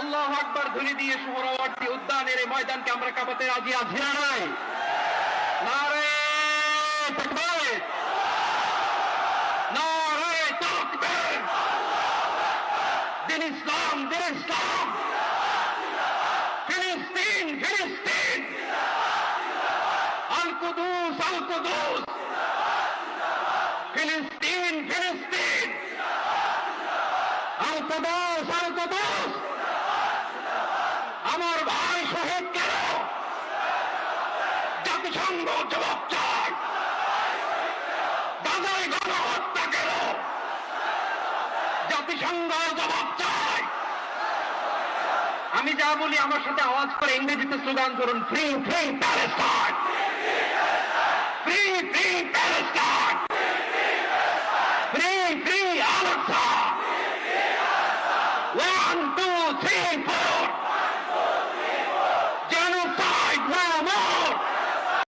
আল্লাহু আকবার ধ্বনি দিয়ে সোহরাওয়ার্দী উদ্যানের এই ময়দানকে আমরা কাঁপাতে রাজি আছি না নাই? নারে তাকবীর, নারে তাকবীর, দিন ইসলাম, দিন ইসলাম, ফিলিস্তিন, ফিলিস্তিন, আল কুদুস, আল কুদুস, ফিলিস্তিন, ফিলিস্তিন, আল কুদুস, আল কুদুস। আমার ভাই শহীদ কেন? জাতিসংঘ জবাব চায়। গাজায় গণহত্যা কেন? জাতিসংঘ জবাব চায়। আমি যা বলি আমার সাথে আওয়াজ করে ইংরেজিতে স্লোগান করুন, free free Palestine, free free Palestine, free free Al Aqsa. 1 2 3 4